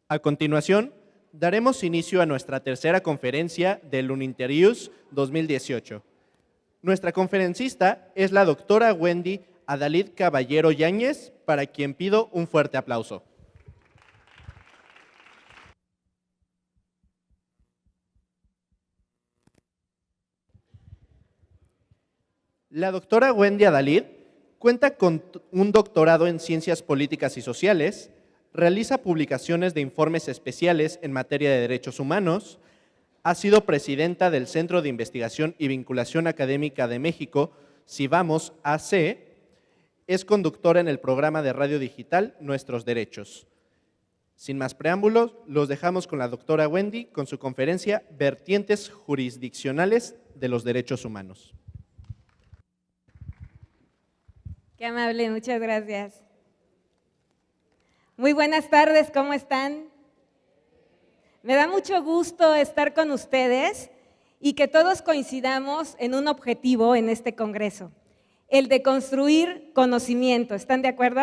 A continuación, daremos inicio a nuestra tercera conferencia del Uninterius 2018. Nuestra conferencista es la doctora Wendy Adalid Caballero Yáñez, para quien pido un fuerte aplauso. La doctora Wendy Adalid cuenta con un doctorado en Ciencias Políticas y Sociales, realiza publicaciones de informes especiales en materia de derechos humanos, ha sido presidenta del Centro de Investigación y Vinculación Académica de México, CIVAMOS AC, es conductora en el programa de radio digital Nuestros Derechos. Sin más preámbulos, los dejamos con la doctora Wendy con su conferencia Vertientes Jurisdiccionales de los Derechos Humanos. Qué amable, muchas gracias. Muy buenas tardes, ¿cómo están? Me da mucho gusto estar con ustedes y que todos coincidamos en un objetivo en este congreso, el de construir conocimiento. ¿Están de acuerdo?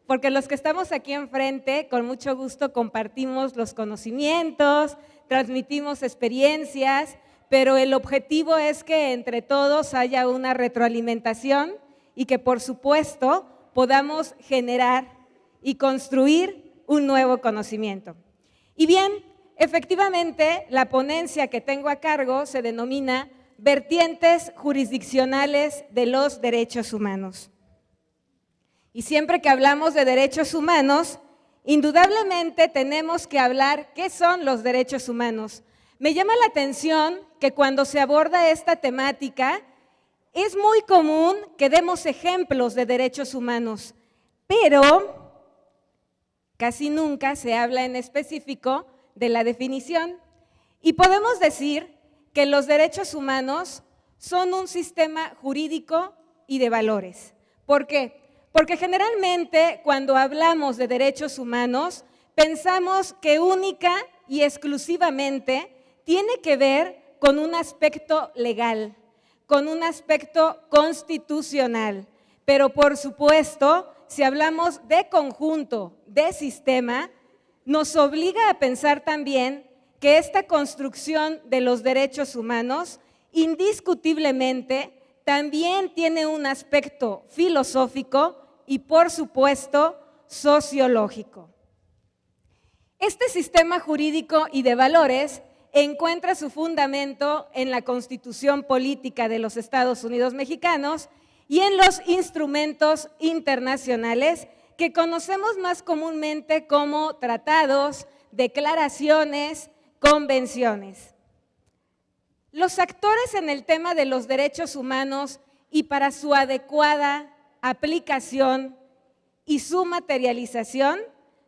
Porque los que estamos aquí enfrente, con mucho gusto compartimos los conocimientos, transmitimos experiencias, pero el objetivo es que entre todos haya una retroalimentación y que, por supuesto, podamos generar y construir un nuevo conocimiento. Y bien, efectivamente, la ponencia que tengo a cargo se denomina Vertientes Jurisdiccionales de los Derechos Humanos. Y siempre que hablamos de derechos humanos, indudablemente tenemos que hablar qué son los derechos humanos. Me llama la atención que cuando se aborda esta temática, es muy común que demos ejemplos de derechos humanos, pero casi nunca se habla en específico de la definición. Y podemos decir que los derechos humanos son un sistema jurídico y de valores. ¿Por qué? Porque generalmente cuando hablamos de derechos humanos, pensamos que única y exclusivamente tiene que ver con un aspecto legal, con un aspecto constitucional, pero por supuesto, si hablamos de conjunto, de sistema, nos obliga a pensar también que esta construcción de los derechos humanos indiscutiblemente también tiene un aspecto filosófico y por supuesto sociológico. Este sistema jurídico y de valores encuentra su fundamento en la Constitución Política de los Estados Unidos Mexicanos y en los instrumentos internacionales que conocemos más comúnmente como tratados, declaraciones, convenciones. Los actores en el tema de los derechos humanos y para su adecuada aplicación y su materialización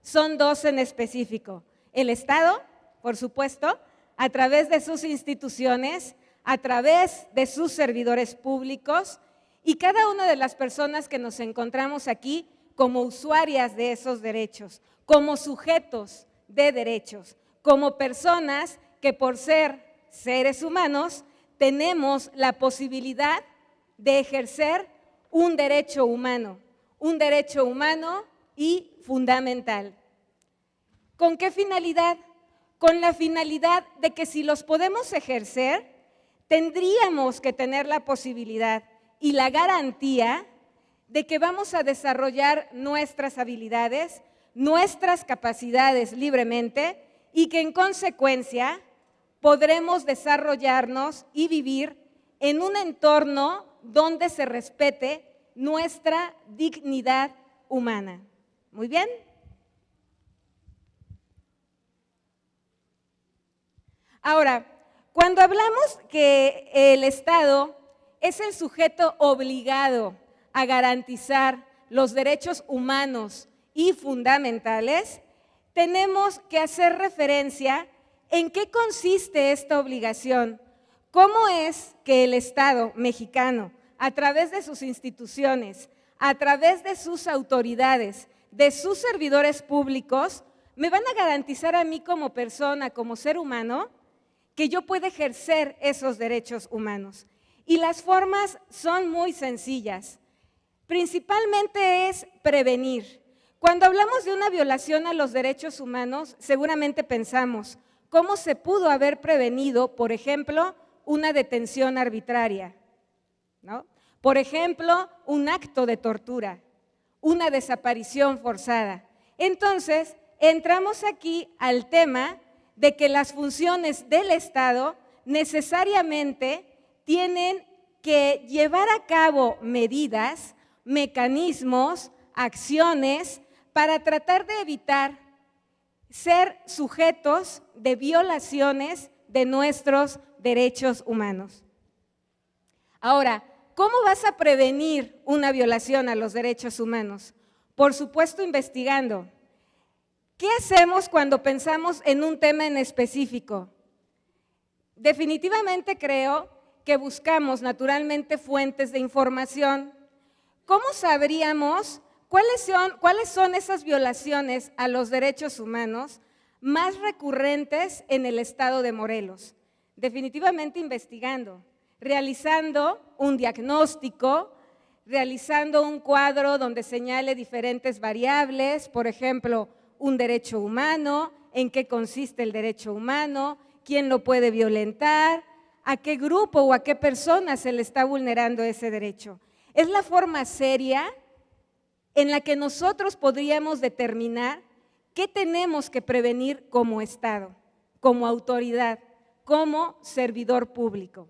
son dos en específico: el Estado, por supuesto, a través de sus instituciones, a través de sus servidores públicos y cada una de las personas que nos encontramos aquí como usuarias de esos derechos, como sujetos de derechos, como personas que por ser seres humanos tenemos la posibilidad de ejercer un derecho humano y fundamental. ¿Con qué finalidad? Con la finalidad de que si los podemos ejercer, tendríamos que tener la posibilidad y la garantía de que vamos a desarrollar nuestras habilidades, nuestras capacidades libremente y que en consecuencia podremos desarrollarnos y vivir en un entorno donde se respete nuestra dignidad humana. ¿Muy bien? Ahora, cuando hablamos que el Estado es el sujeto obligado a garantizar los derechos humanos y fundamentales, tenemos que hacer referencia en qué consiste esta obligación, cómo es que el Estado mexicano, a través de sus instituciones, a través de sus autoridades, de sus servidores públicos, me van a garantizar a mí como persona, como ser humano, que yo pueda ejercer esos derechos humanos. Y las formas son muy sencillas. Principalmente es prevenir. Cuando hablamos de una violación a los derechos humanos, seguramente pensamos, ¿cómo se pudo haber prevenido, por ejemplo, una detención arbitraria? ¿No? Por ejemplo, un acto de tortura, una desaparición forzada. Entonces, entramos aquí al tema de que las funciones del Estado necesariamente tienen que llevar a cabo medidas, mecanismos, acciones para tratar de evitar ser sujetos de violaciones de nuestros derechos humanos. Ahora, ¿cómo vas a prevenir una violación a los derechos humanos? Por supuesto, investigando. ¿Qué hacemos cuando pensamos en un tema en específico? Definitivamente creo que buscamos naturalmente fuentes de información. ¿Cómo sabríamos cuáles son esas violaciones a los derechos humanos más recurrentes en el estado de Morelos? Definitivamente investigando, realizando un diagnóstico, realizando un cuadro donde señale diferentes variables, por ejemplo, un derecho humano, en qué consiste el derecho humano, quién lo puede violentar, a qué grupo o a qué persona se le está vulnerando ese derecho. Es la forma seria en la que nosotros podríamos determinar qué tenemos que prevenir como Estado, como autoridad, como servidor público.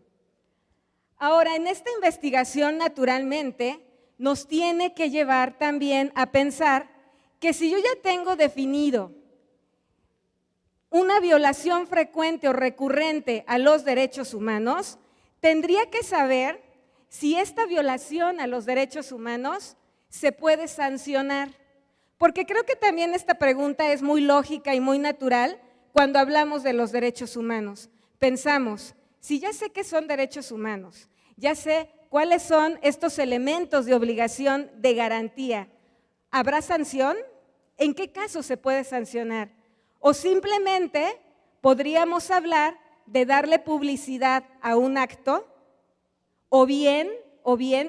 Ahora, en esta investigación, naturalmente, nos tiene que llevar también a pensar que si yo ya tengo definido una violación frecuente o recurrente a los derechos humanos, tendría que saber si esta violación a los derechos humanos se puede sancionar. Porque creo que también esta pregunta es muy lógica y muy natural cuando hablamos de los derechos humanos. Pensamos, si ya sé qué son derechos humanos, ya sé cuáles son estos elementos de obligación de garantía, ¿habrá sanción? ¿En qué caso se puede sancionar? O simplemente podríamos hablar de darle publicidad a un acto o bien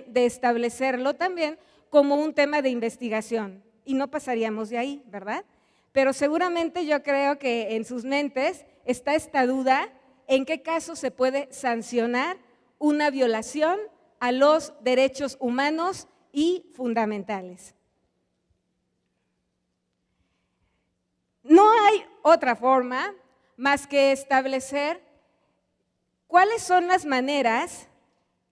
de establecerlo también como un tema de investigación y no pasaríamos de ahí, ¿verdad? Pero seguramente yo creo que en sus mentes está esta duda en qué caso se puede sancionar una violación a los derechos humanos y fundamentales. No hay otra forma más que establecer cuáles son las maneras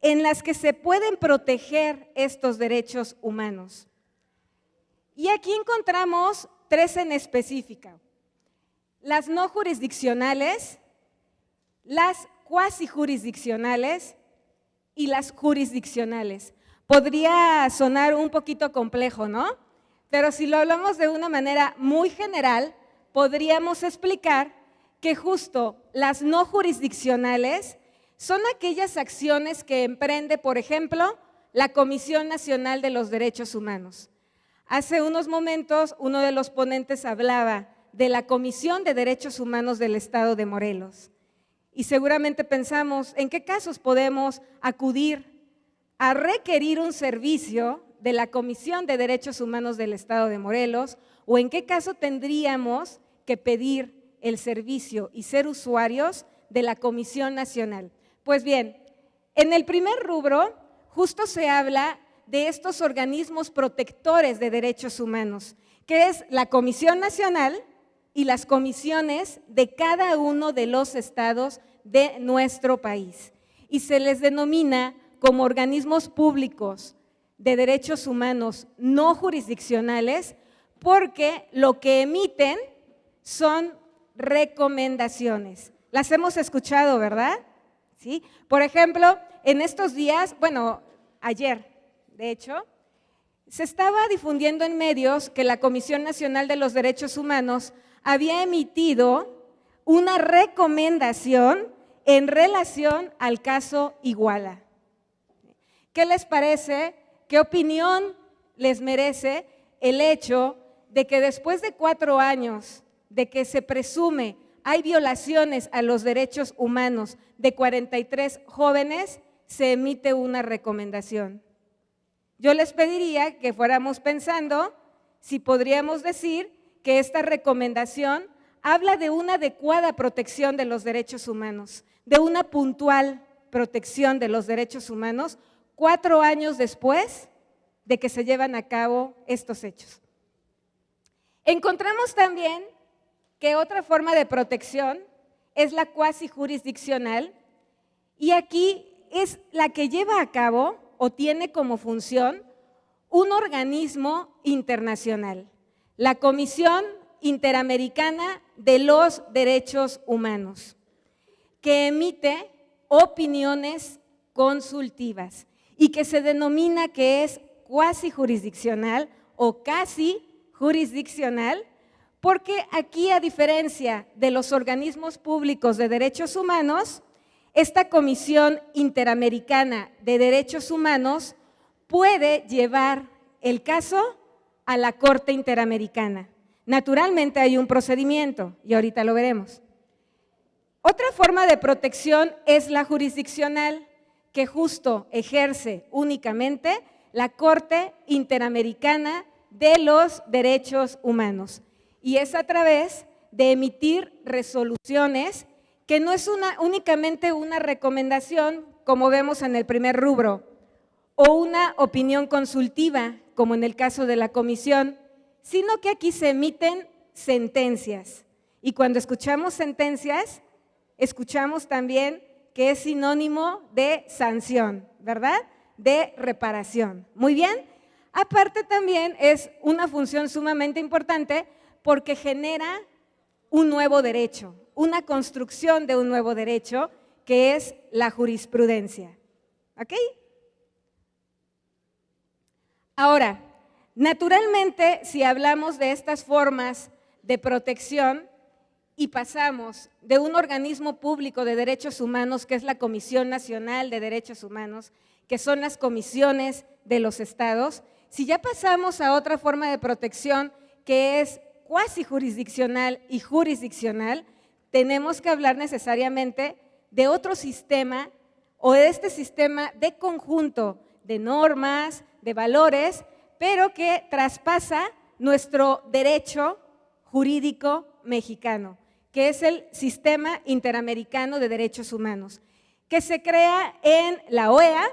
en las que se pueden proteger estos derechos humanos. Y aquí encontramos tres en específico: las no jurisdiccionales, las cuasi jurisdiccionales y las jurisdiccionales. Podría sonar un poquito complejo, ¿no? Pero si lo hablamos de una manera muy general, podríamos explicar que justo las no jurisdiccionales son aquellas acciones que emprende, por ejemplo, la Comisión Nacional de los Derechos Humanos. Hace unos momentos uno de los ponentes hablaba de la Comisión de Derechos Humanos del Estado de Morelos. Y seguramente pensamos, ¿en qué casos podemos acudir a requerir un servicio de la Comisión de Derechos Humanos del Estado de Morelos? ¿O en qué caso tendríamos que pedir el servicio y ser usuarios de la Comisión Nacional? Pues bien, en el primer rubro justo se habla de estos organismos protectores de derechos humanos, que es la Comisión Nacional y las comisiones de cada uno de los estados de nuestro país. Y se les denomina como organismos públicos de derechos humanos no jurisdiccionales porque lo que emiten son recomendaciones. Las hemos escuchado, ¿verdad? ¿Sí? Por ejemplo, en estos días, bueno, ayer, de hecho, se estaba difundiendo en medios que la Comisión Nacional de los Derechos Humanos había emitido una recomendación en relación al caso Iguala. ¿Qué les parece? ¿Qué opinión les merece el hecho de que después de 4 años de que se presume hay violaciones a los derechos humanos de 43 jóvenes, se emite una recomendación? Yo les pediría que fuéramos pensando si podríamos decir que esta recomendación habla de una adecuada protección de los derechos humanos, de una puntual protección de los derechos humanos 4 años después de que se llevan a cabo estos hechos. Encontramos también que otra forma de protección es la cuasi jurisdiccional, y aquí es la que lleva a cabo o tiene como función un organismo internacional, la Comisión Interamericana de los Derechos Humanos, que emite opiniones consultivas y que se denomina que es cuasi jurisdiccional o casi jurisdiccional, porque aquí, a diferencia de los organismos públicos de derechos humanos, esta Comisión Interamericana de Derechos Humanos puede llevar el caso a la Corte Interamericana. Naturalmente hay un procedimiento y ahorita lo veremos. Otra forma de protección es la jurisdiccional, que justo ejerce únicamente la Corte Interamericana de los Derechos Humanos, y es a través de emitir resoluciones que no es únicamente una recomendación, como vemos en el primer rubro, o una opinión consultiva, como en el caso de la comisión, sino que aquí se emiten sentencias. Y cuando escuchamos sentencias, escuchamos también que es sinónimo de sanción, ¿verdad? De reparación. Muy bien. Aparte también es una función sumamente importante porque genera un nuevo derecho, una construcción de un nuevo derecho, que es la jurisprudencia. ¿Ok? Ahora, naturalmente, si hablamos de estas formas de protección y pasamos de un organismo público de derechos humanos, que es la Comisión Nacional de Derechos Humanos, que son las comisiones de los estados, si ya pasamos a otra forma de protección que es cuasi jurisdiccional y jurisdiccional, tenemos que hablar necesariamente de otro sistema o de este sistema de conjunto de normas, de valores, pero que traspasa nuestro derecho jurídico mexicano, que es el Sistema Interamericano de Derechos Humanos, que se crea en la OEA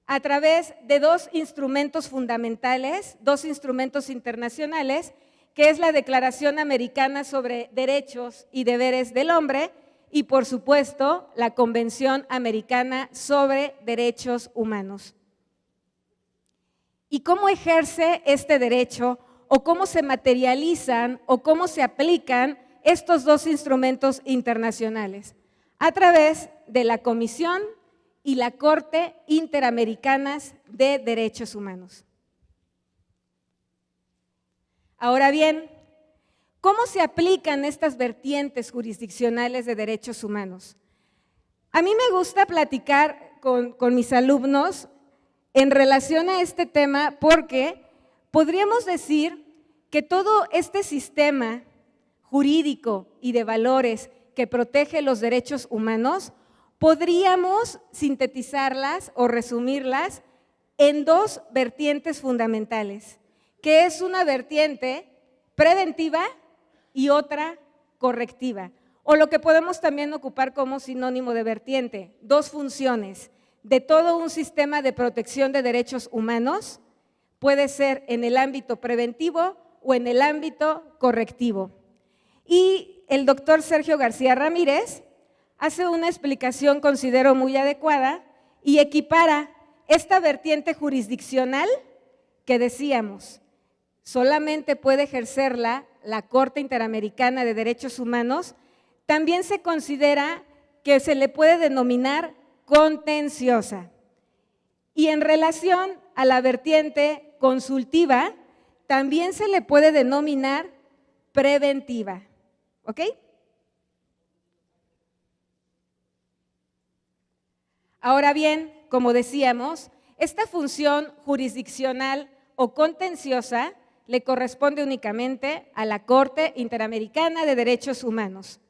a través de 2 instrumentos fundamentales, 2 instrumentos internacionales, que es la Declaración Americana sobre Derechos y Deberes del Hombre y, por supuesto, la Convención Americana sobre Derechos Humanos. ¿Y cómo ejerce este derecho o cómo se materializan o cómo se aplican estos 2 instrumentos internacionales? A través de la Comisión y la Corte Interamericanas de Derechos Humanos. Ahora bien, ¿cómo se aplican estas vertientes jurisdiccionales de derechos humanos? A mí me gusta platicar con mis alumnos en relación a este tema porque podríamos decir que todo este sistema jurídico y de valores que protege los derechos humanos, podríamos sintetizarlas o resumirlas en 2 vertientes fundamentales, que es una vertiente preventiva y otra correctiva, o lo que podemos también ocupar como sinónimo de vertiente, 2 funciones de todo un sistema de protección de derechos humanos, puede ser en el ámbito preventivo o en el ámbito correctivo. Y el doctor Sergio García Ramírez hace una explicación, considero muy adecuada, y equipara esta vertiente jurisdiccional que decíamos, solamente puede ejercerla la Corte Interamericana de Derechos Humanos, también se considera que se le puede denominar contenciosa. Y en relación a la vertiente consultiva, también se le puede denominar preventiva. ¿Ok? Ahora bien, como decíamos, esta función jurisdiccional o contenciosa le corresponde únicamente a la Corte Interamericana de Derechos Humanos.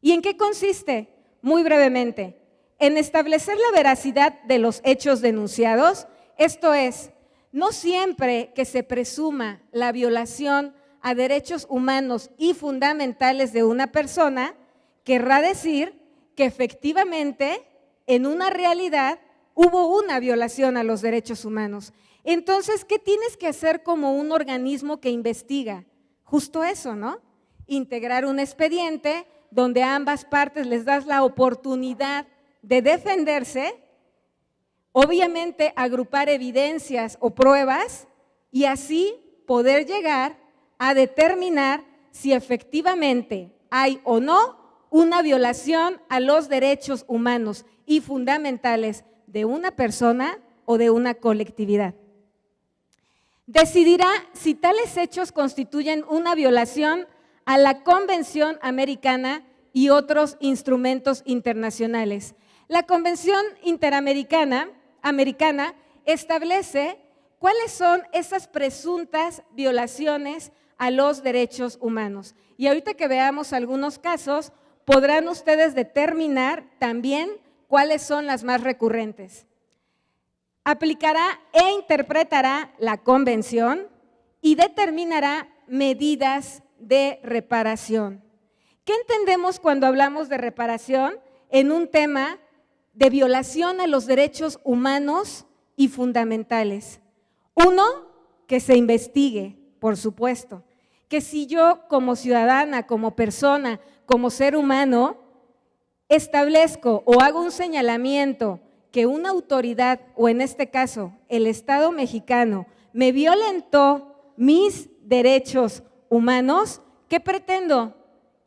¿Y en qué consiste? Muy brevemente, en establecer la veracidad de los hechos denunciados, esto es, no siempre que se presuma la violación a derechos humanos y fundamentales de una persona, querrá decir que efectivamente en una realidad hubo una violación a los derechos humanos. Entonces, ¿qué tienes que hacer como un organismo que investiga? Justo eso, ¿no? Integrar un expediente donde a ambas partes les das la oportunidad de defenderse, obviamente agrupar evidencias o pruebas y así poder llegar a determinar si efectivamente hay o no una violación a los derechos humanos y fundamentales de una persona o de una colectividad. Decidirá si tales hechos constituyen una violación a la Convención Americana y otros instrumentos internacionales. La Convención Interamericana establece cuáles son esas presuntas violaciones a los derechos humanos. Y ahorita que veamos algunos casos, podrán ustedes determinar también cuáles son las más recurrentes. Aplicará e interpretará la convención y determinará medidas de reparación. ¿Qué entendemos cuando hablamos de reparación en un tema de violación a los derechos humanos y fundamentales? Uno, que se investigue, por supuesto, que si yo como ciudadana, como persona, como ser humano, establezco o hago un señalamiento que una autoridad, o en este caso el Estado mexicano, me violentó mis derechos humanos, ¿qué pretendo?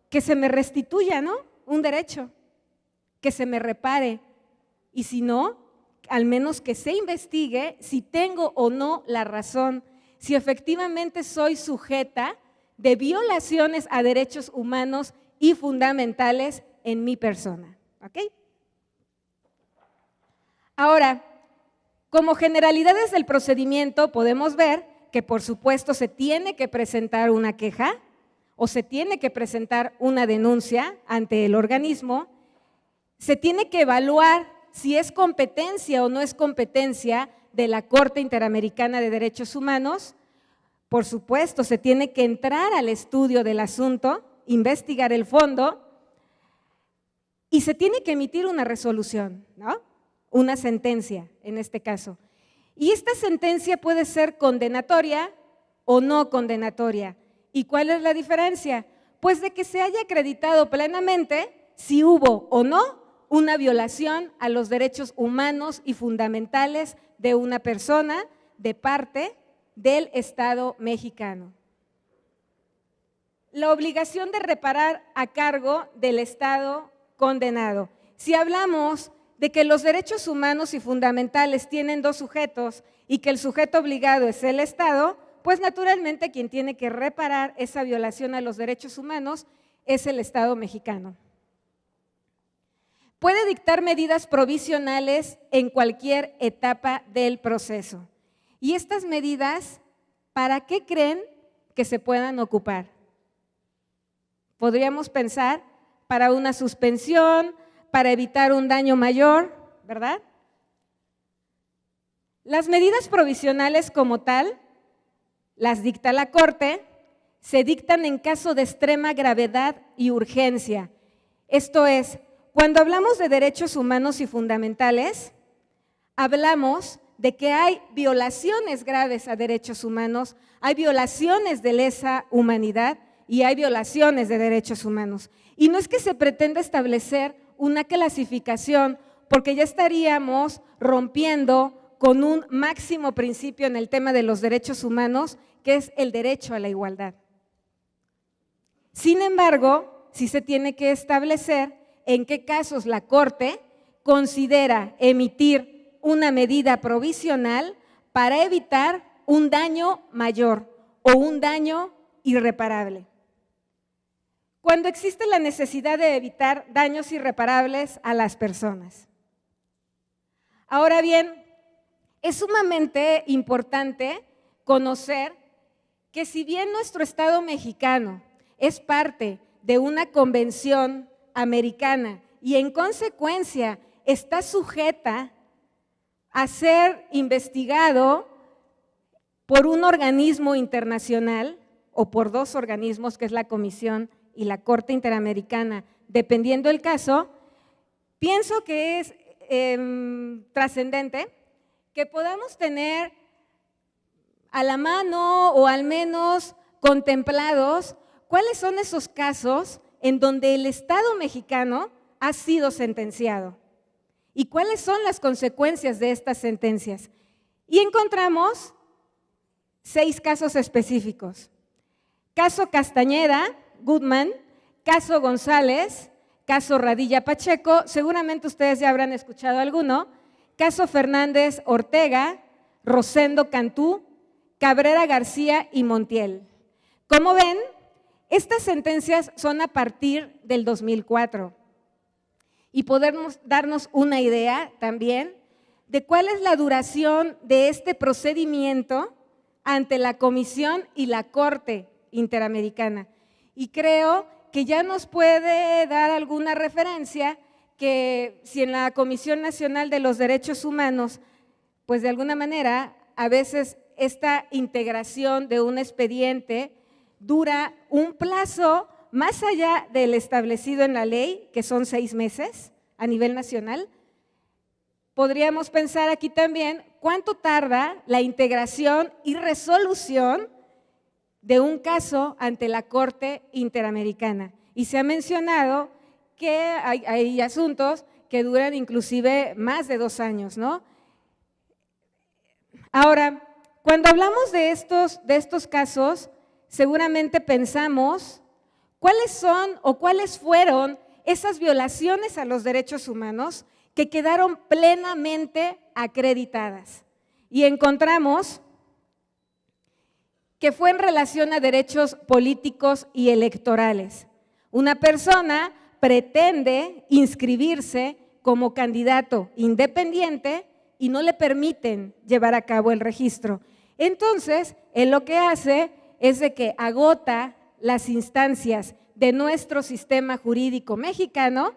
Que se me restituya, ¿no? Un derecho, que se me repare. Y si no, al menos que se investigue si tengo o no la razón, si efectivamente soy sujeta de violaciones a derechos humanos y fundamentales en mi persona. ¿Ok? Ahora, como generalidades del procedimiento podemos ver que por supuesto se tiene que presentar una queja o se tiene que presentar una denuncia ante el organismo, se tiene que evaluar si es competencia o no es competencia de la Corte Interamericana de Derechos Humanos. Por supuesto, se tiene que entrar al estudio del asunto, investigar el fondo y se tiene que emitir una resolución, ¿no? Una sentencia en este caso. Y esta sentencia puede ser condenatoria o no condenatoria. ¿Y cuál es la diferencia? Pues de que se haya acreditado plenamente si hubo o no una violación a los derechos humanos y fundamentales de una persona de parte del Estado mexicano. La obligación de reparar a cargo del Estado condenado. Si hablamos de que los derechos humanos y fundamentales tienen dos sujetos y que el sujeto obligado es el Estado, pues naturalmente quien tiene que reparar esa violación a los derechos humanos es el Estado mexicano. Puede dictar medidas provisionales en cualquier etapa del proceso. Y estas medidas, ¿para qué creen que se puedan ocupar? Podríamos pensar para una suspensión, para evitar un daño mayor, ¿verdad? Las medidas provisionales como tal, las dicta la Corte, se dictan en caso de extrema gravedad y urgencia. Esto es, cuando hablamos de derechos humanos y fundamentales, hablamos de que hay violaciones graves a derechos humanos, hay violaciones de lesa humanidad y hay violaciones de derechos humanos. Y no es que se pretenda establecer una clasificación, porque ya estaríamos rompiendo con un máximo principio en el tema de los derechos humanos, que es el derecho a la igualdad. Sin embargo, sí se tiene que establecer en qué casos la Corte considera emitir una medida provisional para evitar un daño mayor o un daño irreparable. Cuando existe la necesidad de evitar daños irreparables a las personas. Ahora bien, es sumamente importante conocer que si bien nuestro Estado mexicano es parte de una convención americana y en consecuencia está sujeta a ser investigado por un organismo internacional o por dos organismos, que es la Comisión y la Corte Interamericana, dependiendo del caso, pienso que es trascendente que podamos tener a la mano o al menos contemplados cuáles son esos casos en donde el Estado mexicano ha sido sentenciado y cuáles son las consecuencias de estas sentencias. Y encontramos 6 casos específicos: caso Castañeda, Goodman, caso González, caso Radilla Pacheco, seguramente ustedes ya habrán escuchado alguno, caso Fernández Ortega, Rosendo Cantú, Cabrera García y Montiel. Como ven, estas sentencias son a partir del 2004 y podemos darnos una idea también de cuál es la duración de este procedimiento ante la Comisión y la Corte Interamericana. Y creo que ya nos puede dar alguna referencia que si en la Comisión Nacional de los Derechos Humanos, pues de alguna manera a veces esta integración de un expediente dura un plazo más allá del establecido en la ley, que son 6 meses a nivel nacional, podríamos pensar aquí también cuánto tarda la integración y resolución de un caso ante la Corte Interamericana. Y se ha mencionado que hay asuntos que duran inclusive más de 2 años, ¿no? Ahora, cuando hablamos de estos casos, seguramente pensamos cuáles son o cuáles fueron esas violaciones a los derechos humanos que quedaron plenamente acreditadas. Y encontramos que fue en relación a derechos políticos y electorales. Una persona pretende inscribirse como candidato independiente y no le permiten llevar a cabo el registro. Entonces, él lo que hace es de que agota las instancias de nuestro sistema jurídico mexicano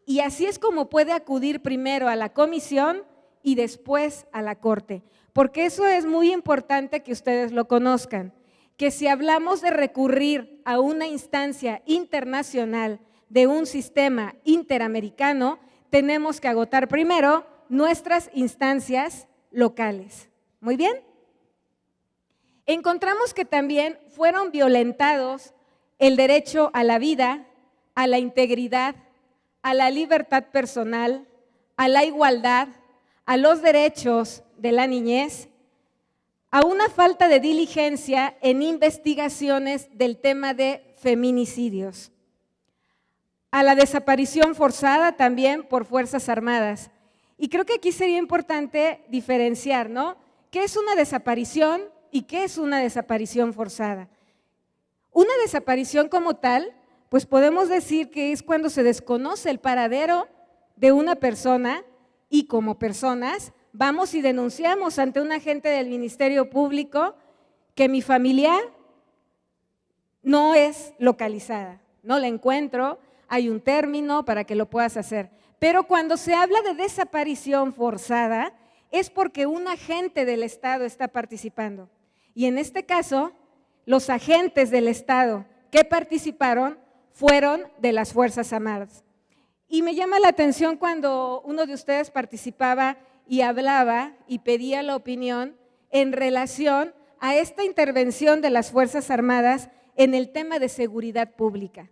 y así es como puede acudir primero a la comisión y después a la corte. Porque eso es muy importante que ustedes lo conozcan, que si hablamos de recurrir a una instancia internacional de un sistema interamericano, tenemos que agotar primero nuestras instancias locales. ¿Muy bien? Encontramos que también fueron violentados el derecho a la vida, a la integridad, a la libertad personal, a la igualdad, a los derechos de la niñez, a una falta de diligencia en investigaciones del tema de feminicidios, a la desaparición forzada también por Fuerzas Armadas. Y creo que aquí sería importante diferenciar, ¿no? ¿Qué es una desaparición y qué es una desaparición forzada? Una desaparición como tal, pues podemos decir que es cuando se desconoce el paradero de una persona y como personas vamos y denunciamos ante un agente del Ministerio Público que mi familiar no es localizada, no la encuentro, hay un término para que lo puedas hacer. Pero cuando se habla de desaparición forzada es porque un agente del Estado está participando. Y en este caso, los agentes del Estado que participaron fueron de las Fuerzas Armadas. Y me llama la atención cuando uno de ustedes participaba y hablaba y pedía la opinión en relación a esta intervención de las Fuerzas Armadas en el tema de seguridad pública.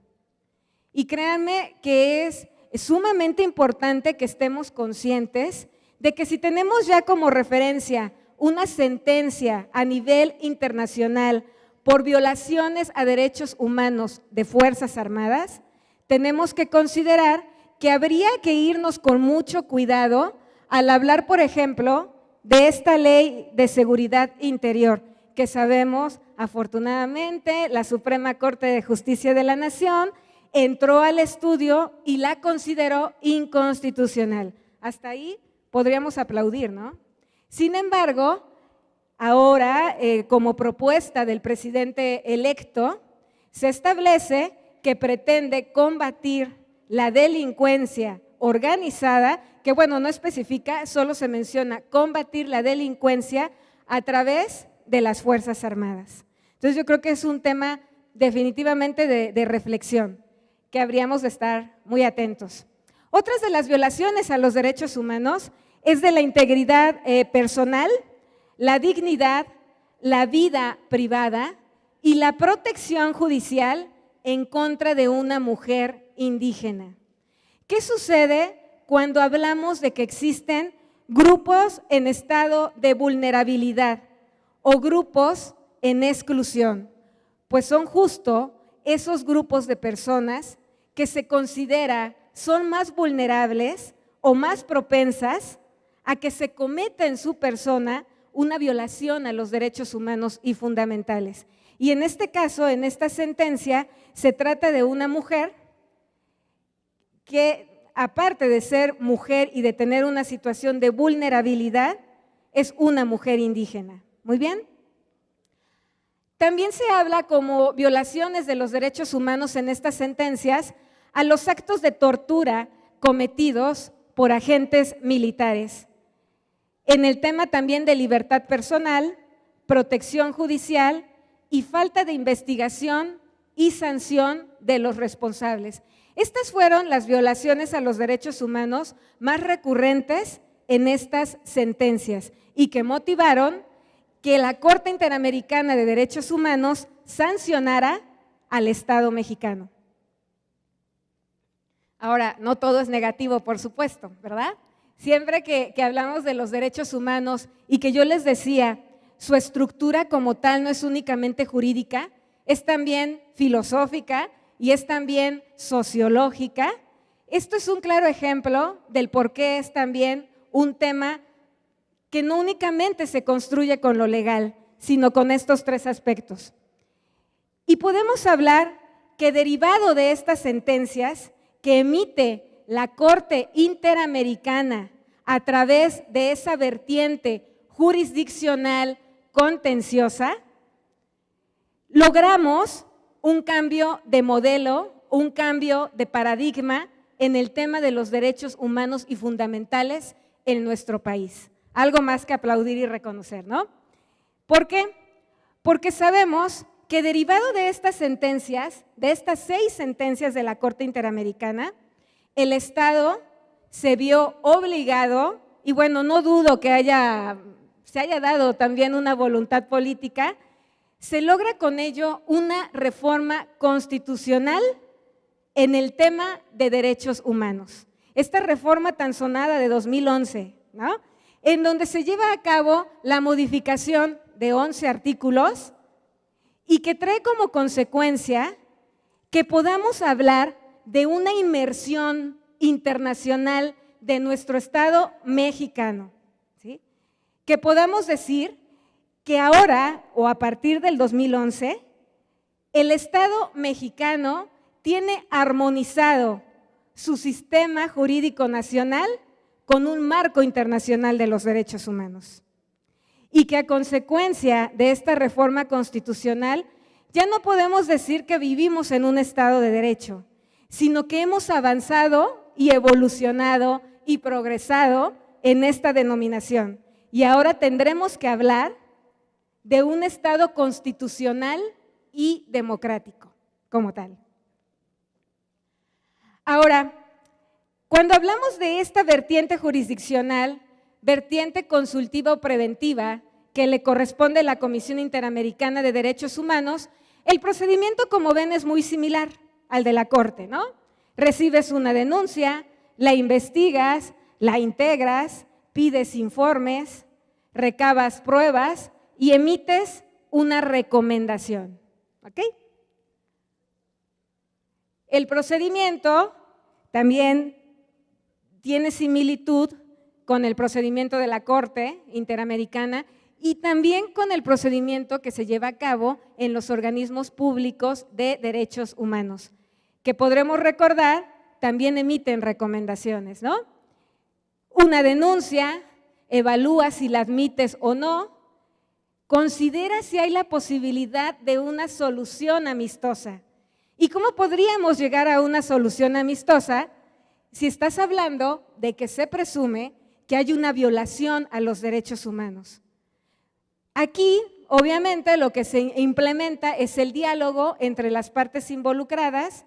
Y créanme que es sumamente importante que estemos conscientes de que si tenemos ya como referencia una sentencia a nivel internacional por violaciones a derechos humanos de Fuerzas Armadas, tenemos que considerar que habría que irnos con mucho cuidado al hablar, por ejemplo, de esta ley de seguridad interior, que sabemos, afortunadamente, la Suprema Corte de Justicia de la Nación entró al estudio y la consideró inconstitucional. Hasta ahí podríamos aplaudir, ¿no? Sin embargo, ahora, como propuesta del presidente electo, se establece que pretende combatir la delincuencia organizada, que bueno, no especifica, solo se menciona combatir la delincuencia a través de las Fuerzas Armadas. Entonces yo creo que es un tema definitivamente de reflexión, que habríamos de estar muy atentos. Otras de las violaciones a los derechos humanos es de la integridad personal, la dignidad, la vida privada y la protección judicial en contra de una mujer indígena. ¿Qué sucede cuando hablamos de que existen grupos en estado de vulnerabilidad o grupos en exclusión? Pues son justo esos grupos de personas que se considera son más vulnerables o más propensas a que se cometa en su persona una violación a los derechos humanos y fundamentales. Y en este caso, en esta sentencia, se trata de una mujer que, aparte de ser mujer y de tener una situación de vulnerabilidad, es una mujer indígena. ¿Muy bien? También se habla como violaciones de los derechos humanos en estas sentencias a los actos de tortura cometidos por agentes militares. En el tema también de libertad personal, protección judicial y falta de investigación y sanción de los responsables. Estas fueron las violaciones a los derechos humanos más recurrentes en estas sentencias y que motivaron que la Corte Interamericana de Derechos Humanos sancionara al Estado mexicano. Ahora, no todo es negativo, por supuesto, ¿verdad? Siempre que hablamos de los derechos humanos y que yo les decía, su estructura como tal no es únicamente jurídica, es también filosófica y es también sociológica. Esto es un claro ejemplo del por qué es también un tema que no únicamente se construye con lo legal, sino con estos tres aspectos. Y podemos hablar que derivado de estas sentencias que emite la Corte Interamericana a través de esa vertiente jurisdiccional contenciosa, logramos un cambio de modelo, un cambio de paradigma en el tema de los derechos humanos y fundamentales en nuestro país. Algo más que aplaudir y reconocer, ¿no? ¿Por qué? Porque sabemos que derivado de estas sentencias, de estas 6 sentencias de la Corte Interamericana, el Estado se vio obligado, y bueno, no dudo que se haya dado también una voluntad política, se logra con ello una reforma constitucional en el tema de derechos humanos. Esta reforma tan sonada de 2011, ¿no? En donde se lleva a cabo la modificación de 11 artículos y que trae como consecuencia que podamos hablar de una inmersión internacional de nuestro Estado mexicano, ¿sí? Que podamos decir que ahora o a partir del 2011, el Estado mexicano tiene armonizado su sistema jurídico nacional con un marco internacional de los derechos humanos. Y que a consecuencia de esta reforma constitucional ya no podemos decir que vivimos en un Estado de derecho, sino que hemos avanzado y evolucionado y progresado en esta denominación. Y ahora tendremos que hablar de un Estado constitucional y democrático como tal. Ahora, cuando hablamos de esta vertiente jurisdiccional, vertiente consultiva o preventiva que le corresponde a la Comisión Interamericana de Derechos Humanos, el procedimiento, como ven, es muy similar al de la Corte, ¿no? Recibes una denuncia, la investigas, la integras, pides informes, recabas pruebas y emites una recomendación, ¿ok? El procedimiento también tiene similitud con el procedimiento de la Corte Interamericana y también con el procedimiento que se lleva a cabo en los organismos públicos de derechos humanos, que podremos recordar, también emiten recomendaciones, ¿no? Una denuncia, evalúa si la admites o no, considera si hay la posibilidad de una solución amistosa. ¿Y cómo podríamos llegar a una solución amistosa si estás hablando de que se presume que hay una violación a los derechos humanos? Aquí, obviamente lo que se implementa es el diálogo entre las partes involucradas.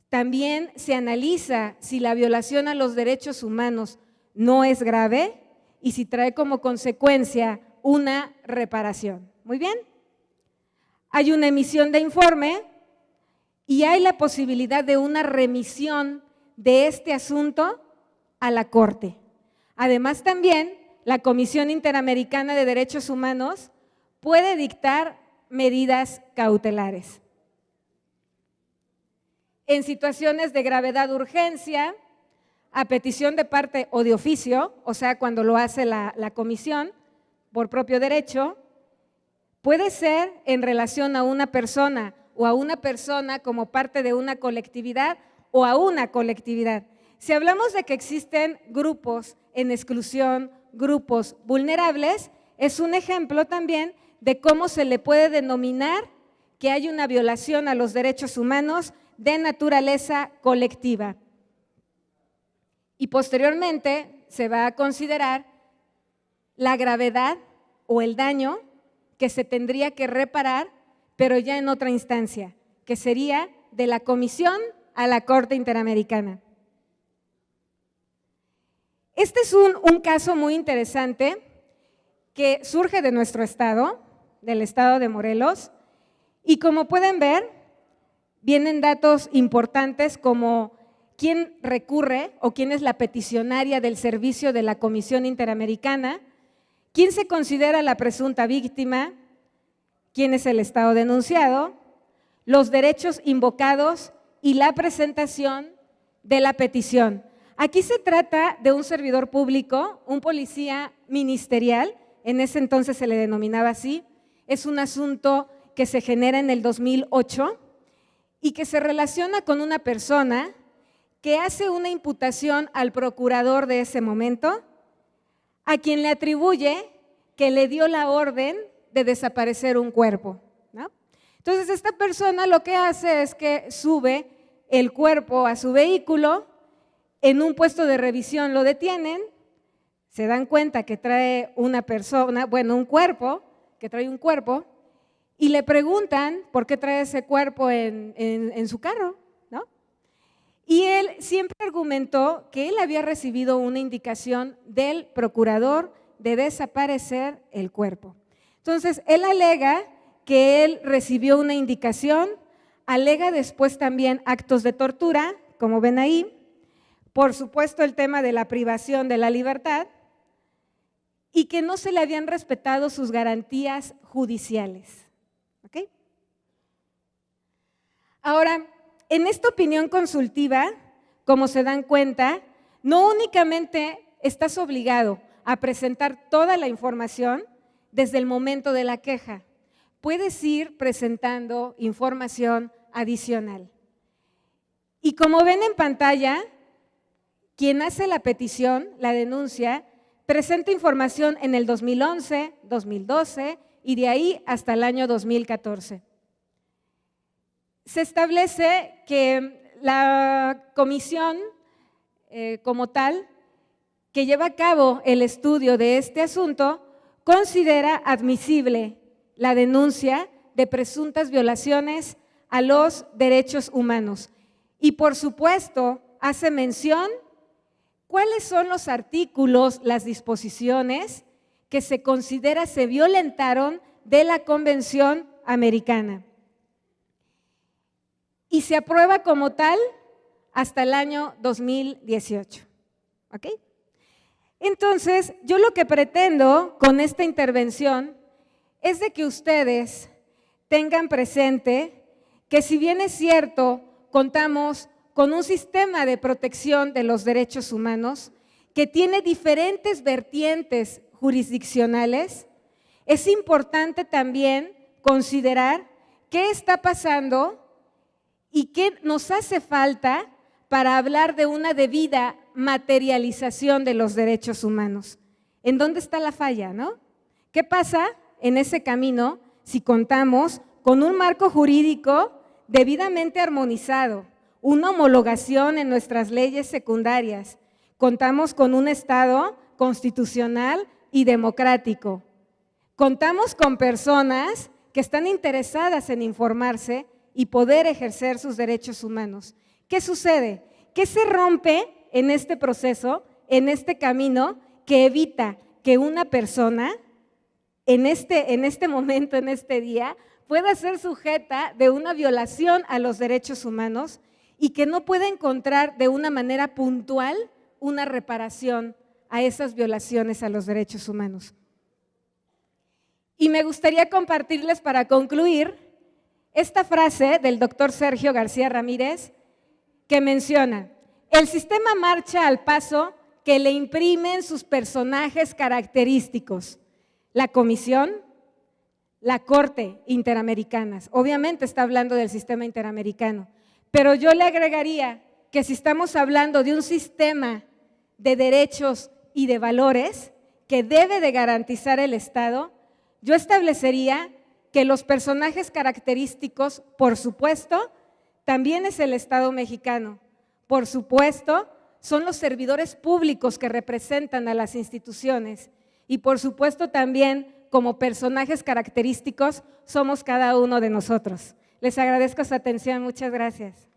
También se analiza si la violación a los derechos humanos no es grave y si trae como consecuencia una reparación. Muy bien. Hay una emisión de informe y hay la posibilidad de una remisión de este asunto a la Corte. Además, también la Comisión Interamericana de Derechos Humanos puede dictar medidas cautelares. En situaciones de gravedad o urgencia, a petición de parte o de oficio, o sea, cuando lo hace la comisión por propio derecho, puede ser en relación a una persona o a una persona como parte de una colectividad o a una colectividad. Si hablamos de que existen grupos en exclusión, grupos vulnerables, es un ejemplo también de cómo se le puede denominar que hay una violación a los derechos humanos de naturaleza colectiva. Y posteriormente se va a considerar la gravedad o el daño que se tendría que reparar, pero ya en otra instancia, que sería de la Comisión a la Corte Interamericana. Este es un caso muy interesante que surge de nuestro estado, del estado de Morelos, y como pueden ver, vienen datos importantes como quién recurre o quién es la peticionaria del servicio de la Comisión Interamericana, quién se considera la presunta víctima, quién es el estado denunciado, los derechos invocados y la presentación de la petición. Aquí se trata de un servidor público, un policía ministerial, en ese entonces se le denominaba así. Es un asunto que se genera en el 2008 y que se relaciona con una persona que hace una imputación al procurador de ese momento, a quien le atribuye que le dio la orden de desaparecer un cuerpo, ¿no? Entonces esta persona lo que hace es que sube el cuerpo a su vehículo, en un puesto de revisión lo detienen, se dan cuenta que trae una persona, bueno, un cuerpo, que trae un cuerpo, y le preguntan por qué trae ese cuerpo en su carro, ¿no? Y él siempre argumentó que él había recibido una indicación del procurador de desaparecer el cuerpo. Entonces, él alega que él recibió una indicación, alega después también actos de tortura, como ven ahí, por supuesto el tema de la privación de la libertad y que no se le habían respetado sus garantías judiciales. ¿Okay? Ahora, en esta opinión consultiva, como se dan cuenta, no únicamente estás obligado a presentar toda la información desde el momento de la queja, puedes ir presentando información adicional. Y como ven en pantalla, quien hace la petición, la denuncia, presenta información en el 2011, 2012 y de ahí hasta el año 2014. Se establece que la comisión como tal, que lleva a cabo el estudio de este asunto, considera admisible la denuncia de presuntas violaciones a los derechos humanos y por supuesto hace mención cuáles son los artículos, las disposiciones que se considera se violentaron de la Convención Americana. Y se aprueba como tal hasta el año 2018. ¿Ok? Entonces, yo lo que pretendo con esta intervención es de que ustedes tengan presente que si bien es cierto, contamos con un sistema de protección de los derechos humanos que tiene diferentes vertientes jurisdiccionales, es importante también considerar qué está pasando y qué nos hace falta para hablar de una debida materialización de los derechos humanos. ¿En dónde está la falla, no? ¿Qué pasa en ese camino si contamos con un marco jurídico debidamente armonizado, una homologación en nuestras leyes secundarias, contamos con un Estado constitucional y democrático, Contamos con personas que están interesadas en informarse y poder ejercer sus derechos humanos. ¿Qué sucede? ¿Qué se rompe en este proceso, en este camino que evita que una persona en este momento, en este día, pueda ser sujeta de una violación a los derechos humanos y que no pueda encontrar de una manera puntual una reparación a esas violaciones a los derechos humanos? Y me gustaría compartirles para concluir esta frase del doctor Sergio García Ramírez que menciona: el sistema marcha al paso que le imprimen sus personajes característicos, la Comisión, la Corte Interamericanas. Obviamente está hablando del sistema interamericano, pero yo le agregaría que si estamos hablando de un sistema de derechos y de valores que debe de garantizar el Estado, yo establecería que los personajes característicos, por supuesto, también es el Estado mexicano. Por supuesto, son los servidores públicos que representan a las instituciones. Y por supuesto también, como personajes característicos, somos cada uno de nosotros. Les agradezco su atención. Muchas gracias.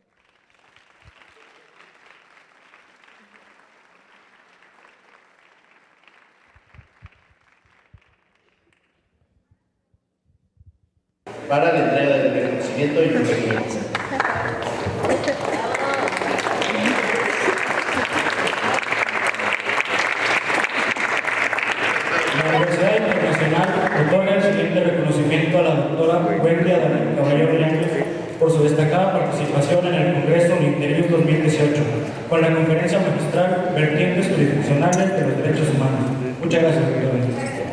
Para la entrega del reconocimiento y reconocimiento. La Universidad Internacional otorga el siguiente reconocimiento a la doctora Wendy Adalid Caballero Yáñez por su destacada participación en el Congreso Unitarius 2018 con la conferencia magistral Vertientes Jurisdiccionales de los Derechos Humanos. Muchas gracias, doctora.